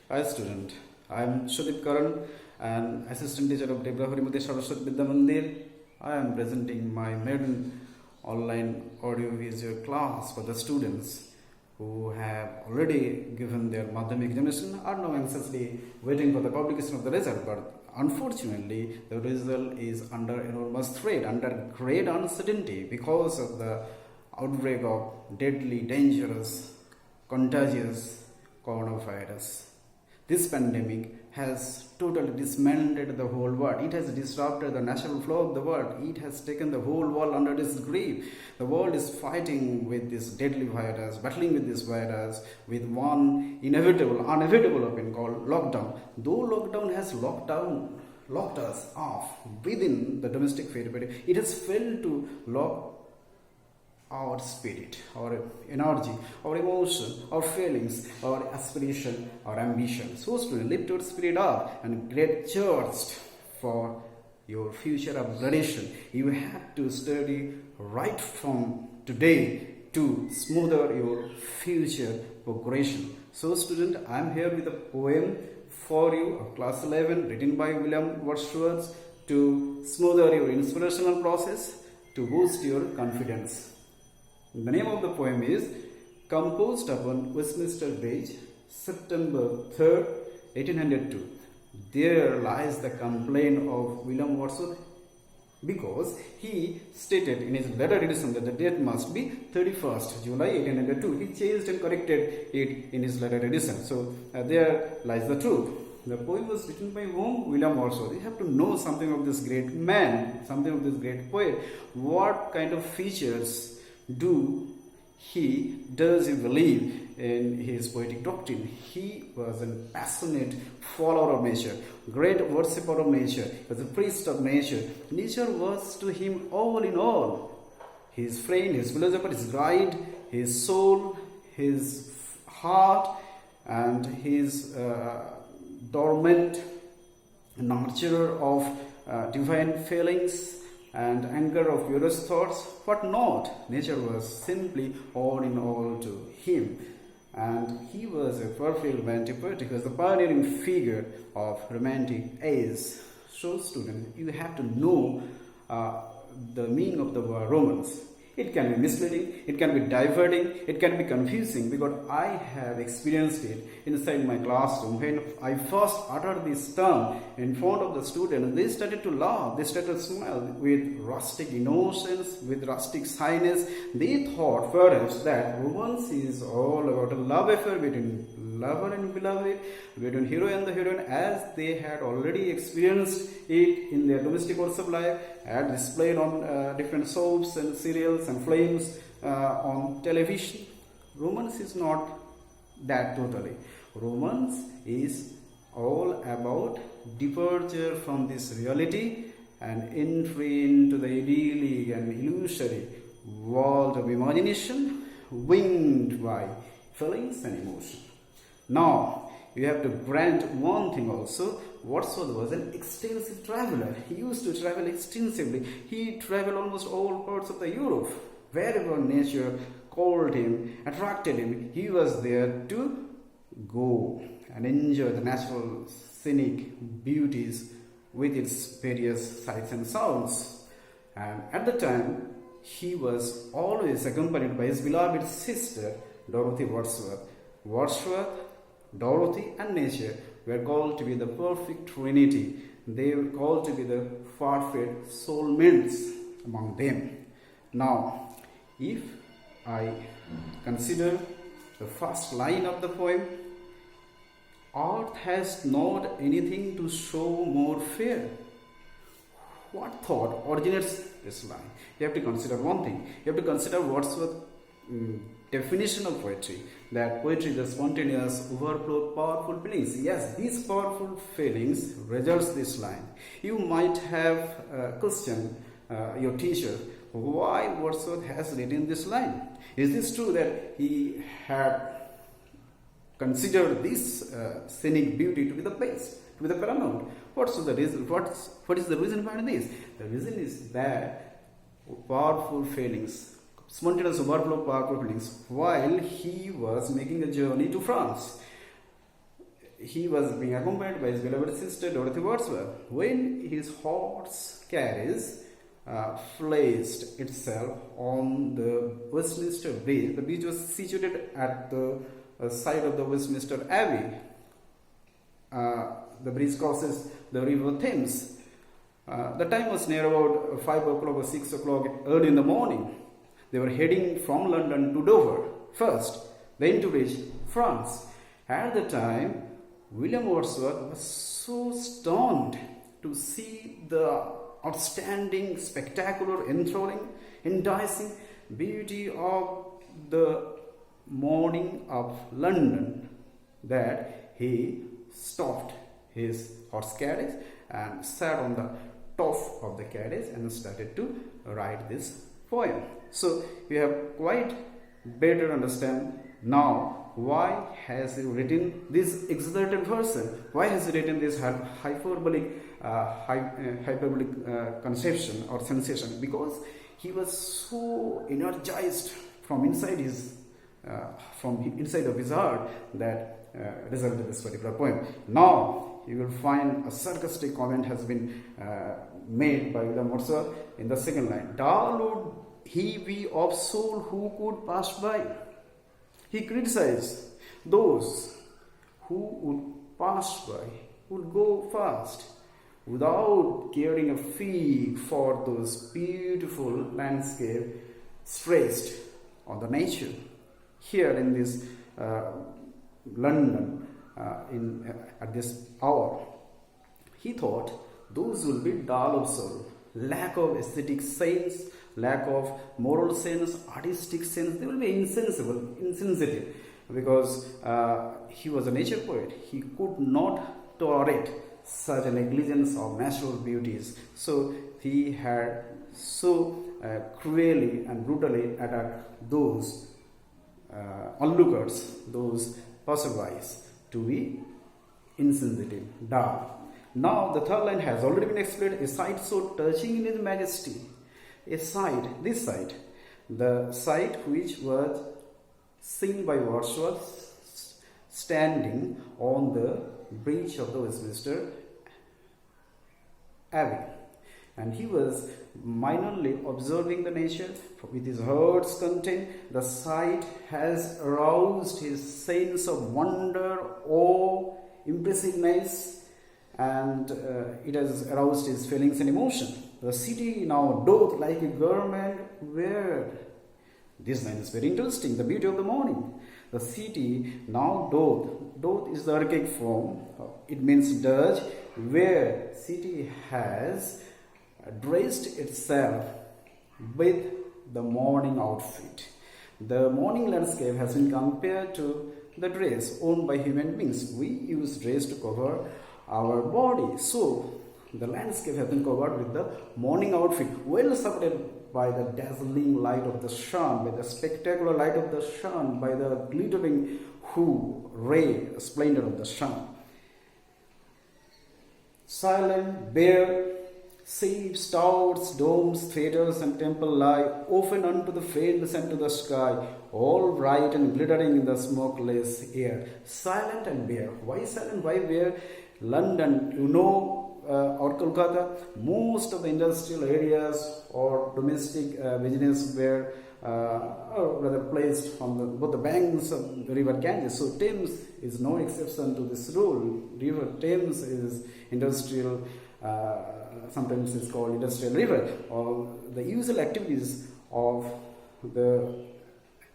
Hi student, I am Shudip Karan, an assistant teacher of Debra Harimati Saraswat Vidya Mandir. I am presenting my maiden online audio visual class for the students who have already given their Madhyamik examination are now anxiously waiting for the publication of the result. But unfortunately, the result is under enormous threat, under great uncertainty because of the outbreak of deadly, dangerous, contagious coronavirus. This pandemic has totally dismantled the whole world. It has disrupted the natural flow of the world. It has taken the whole world under its grip. The world is fighting with this deadly virus, battling with this virus, with one unavoidable weapon called lockdown. Though lockdown has locked us off within the domestic territory, it has failed to lock our spirit, our energy, our emotion, our feelings, our aspiration, our ambition. So students, lift your spirit up and get charged for your future upgradation. You have to study right from today to smoother your future progression. So student, I am here with a poem for you of class 11 written by William Wordsworth to smoother your inspirational process, to boost your confidence. The name of the poem is Composed Upon Westminster Bridge, September 3rd, 1802. There lies the complaint of William Wordsworth, because he stated in his letter edition that the date must be 31st July 1802. He changed and corrected it in his letter edition. So there lies the truth. The poem was written by whom? William Wordsworth. You have to know something of this great man, something of this great poet. What kind of features does he believe in his poetic doctrine? He was a passionate follower of nature, great worshipper of nature, he was a priest of nature. Nature was to him all in all. His friend, his philosopher, his guide, his soul, his heart, and his dormant nurturer of divine feelings and anger of purest thoughts. What not? Nature was simply all in all to him. And he was a perfect romantic poet. He was the pioneering figure of romantic age. So student, you have to know the meaning of the word romance. It can be misleading, it can be diverting, it can be confusing, because I have experienced it inside my classroom. When I first uttered this term in front of the students, they started to laugh, they started to smile with rustic innocence, with rustic shyness. They thought perhaps that romance is all about a love affair between lover and beloved, between hero and the heroine, as they had already experienced it in their domestic course of life, had displayed on different soaps and serials and films on television. Romance is not that totally. Romance is all about departure from this reality and entry into the idyllic and illusory world of imagination, winged by feelings and emotion. Now, you have to grant one thing also. Wordsworth was an extensive traveler. He used to travel extensively. He traveled almost all parts of the Europe. Wherever nature called him, attracted him, he was there to go and enjoy the natural scenic beauties with its various sights and sounds. And at the time, he was always accompanied by his beloved sister, Dorothy Wordsworth. Wordsworth, Dorothy and nature were called to be the perfect trinity. They were called to be the perfect soulmates among them. Now, if I consider the first line of the poem, earth has not anything to show more fair. What thought originates this line? You have to consider one thing. You have to consider Wordsworth's definition of poetry, that poetry is a spontaneous overflow of powerful feelings. Yes, these powerful feelings results this line. You might have questioned your teacher why Wordsworth has written this line. Is this true that he had considered this scenic beauty to be the best, to be the paramount? What's the reason? What is the reason behind this? The reason is that powerful feelings, spontaneous overflow of powerful feelings, while he was making a journey to France. he was being accompanied by his beloved sister Dorothy Wordsworth. When his horse carriage placed itself on the Westminster Bridge, the bridge was situated at the side of the Westminster Abbey. The bridge crosses the River Thames. The time was near about 5 o'clock or 6 o'clock early in the morning. They were heading from London to Dover first, then to reach France. At the time, William Wordsworth was so stunned to see the outstanding, spectacular, enthralling, enticing beauty of the morning of London that he stopped his horse carriage and sat on the top of the carriage and started to write this poem. So we have quite better understand now why has he written this exalted person, why has he written this hyperbolic conception or sensation, because he was so energized from inside of his heart that resulted in this particular poem. Now you will find a sarcastic comment has been made by William Wordsworth in the second line. Dull would he be of soul who could pass by. He criticized those who would pass by, would go fast, without caring a fig for those beautiful landscapes stressed on the nature. Here in this London, at this hour, he thought those will be dull of soul, lack of aesthetic sense, lack of moral sense, artistic sense. They will be insensitive, because he was a nature poet. He could not tolerate such a negligence of natural beauties. So he had so cruelly and brutally attacked those onlookers, those passerbys, to be insensitive, dull. Now the third line has already been explained. A sight so touching in his majesty. A sight, this sight, the sight which was seen by Wordsworth standing on the bridge of the Westminster Abbey. And he was minorly observing the nature with his heart's content. The sight has aroused his sense of wonder, awe, impressiveness, and it has aroused his feelings and emotion. The city now doth like a garment wear. This line is very interesting. The beauty of the morning. The city now doth is the archaic form. It means does, where city has dressed itself with the morning outfit. The morning landscape has been compared to the dress worn by human beings. We use dress to cover our body. So the landscape has been covered with the morning outfit, well supported by the dazzling light of the sun, by the spectacular light of the sun, by the glittering ray splendor of the sun. Silent, bare, Seats, towers, domes, theatres, and temple lie open unto the fields and to the sky, all bright and glittering in the smokeless air. Silent and bare. Why silent? Why bare? London, or Kolkata, most of the industrial areas or domestic business were rather placed on both the banks of the river Ganges. So Thames is no exception to this rule. River Thames is industrial. Sometimes it's called industrial river. Or the usual activities of the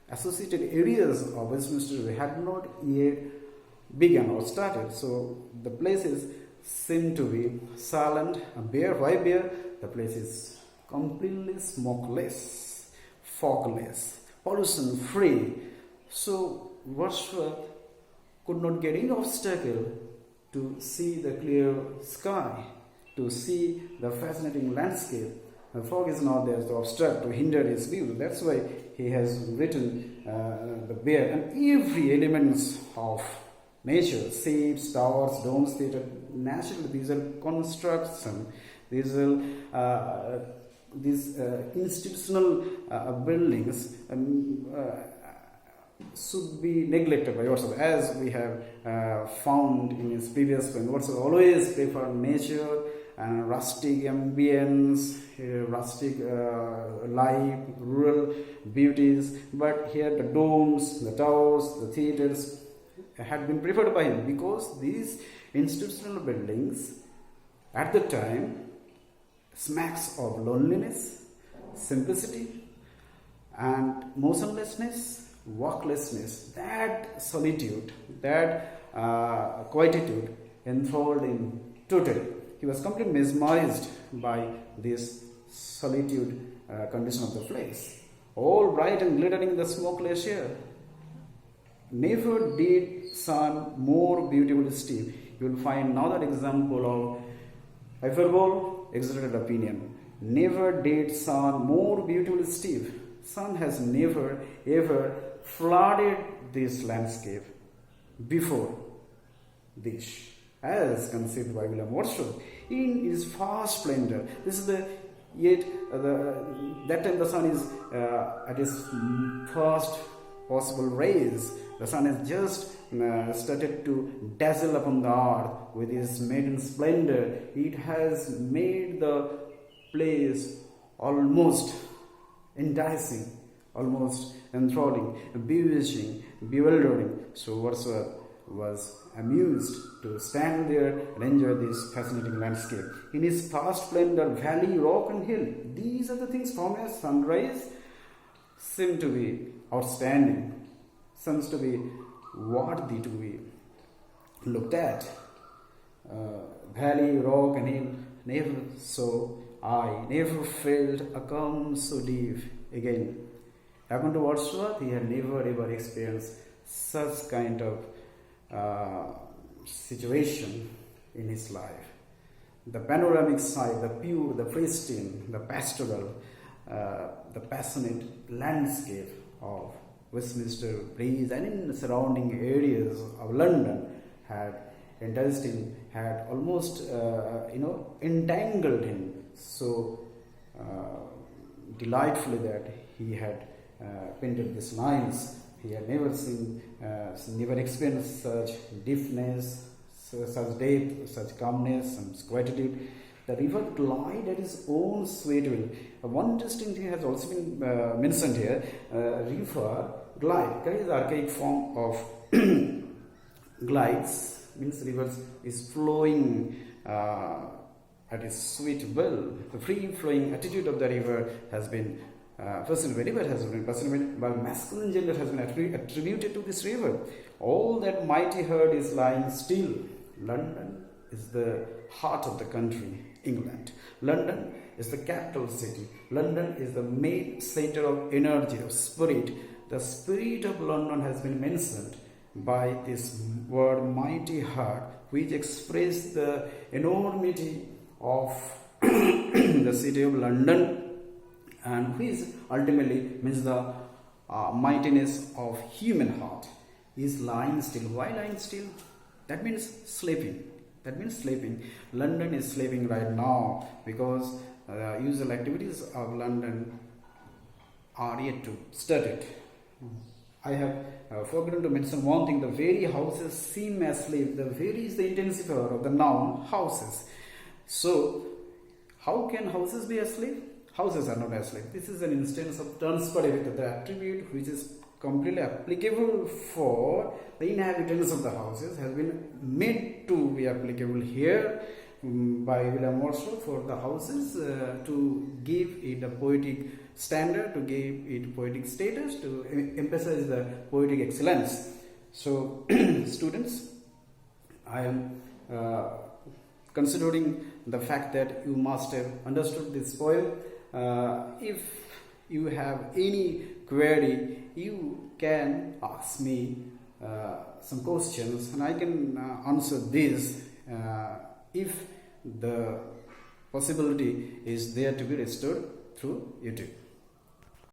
associated areas of Westminster had not yet begun or started. So the places seem to be silent and bare. Why bare? The place is completely smokeless, fogless, pollution free. So Wordsworth could not get any obstacle to see the clear sky, to see the fascinating landscape. The fog is not there to obstruct, to hinder his view. That's why he has written the bare and every elements of nature, shapes, towers, domes, theatre. Naturally, these are construction. These are these institutional buildings should be neglected by Wordsworth, as we have found in his previous poem. Wordsworth always preferred nature and rustic ambience, rustic life, rural beauties. But here the domes, the towers, the theatres had been preferred by him, because these institutional buildings at the time smacks of loneliness, simplicity, and motionlessness, worklessness. That solitude, that quietude enthralled him totally. He was completely mesmerized by this solitude condition of the place. All bright and glittering in the smokeless air. Never did sun more beautiful steep. You will find another example of hyperbole, exaggerated opinion. Never did sun more beautiful steep. Sun has never ever flooded this landscape before this, as conceived by William Wordsworth in his vast splendor. This is that time the sun is at its first possible rays. The sun has just started to dazzle upon the earth with its maiden splendor. It has made the place almost enticing, almost enthralling, bewitching, bewildering. So Wordsworth was amused to stand there and enjoy this fascinating landscape. In his past splendor, valley, rock and hill, these are the things from a sunrise seem to be outstanding, seems to be worthy to be looked at. Valley, rock and hill, never saw I, never felt a calm so deep again. According to Wordsworth, he had never ever experienced such kind of situation in his life. The panoramic side, the pure, the pristine, the pastoral, the passionate landscape of Westminster Bridge and in the surrounding areas of London had enticed him, had almost entangled him so delightfully that he had painted these lines. He had never seen, never experienced such deepness, such depth, such calmness and quietude. The river glide at its own sweet will. One interesting thing has also been mentioned here. River glide, that is the archaic form of glides, means rivers is flowing at its sweet will. The free-flowing attitude of the river has been personified, while masculine gender has been attributed to this river. All that mighty herd is lying still. London is the heart of the country, England. London is the capital city. London is the main center of energy, of spirit. The spirit of London has been mentioned by this word mighty heart, which expresses the enormity of the city of London, and which ultimately means the mightiness of human heart. Is lying still. Why lying still? That means sleeping. London is sleeping right now because usual activities of London are yet to start it. I have forgotten to mention one thing. The very houses seem asleep. The very is the intensifier of the noun houses. So, how can houses be asleep? Houses are not asleep. This is an instance of transparative, the attribute which is completely applicable for the inhabitants of the houses has been made to be applicable here by William Wordsworth for the houses to give it a poetic standard, to give it poetic status, to emphasize the poetic excellence. So, students, I am considering the fact that you must have understood this poem. If you have any query, you can ask me some questions and I can answer this if the possibility is there to be restored through YouTube.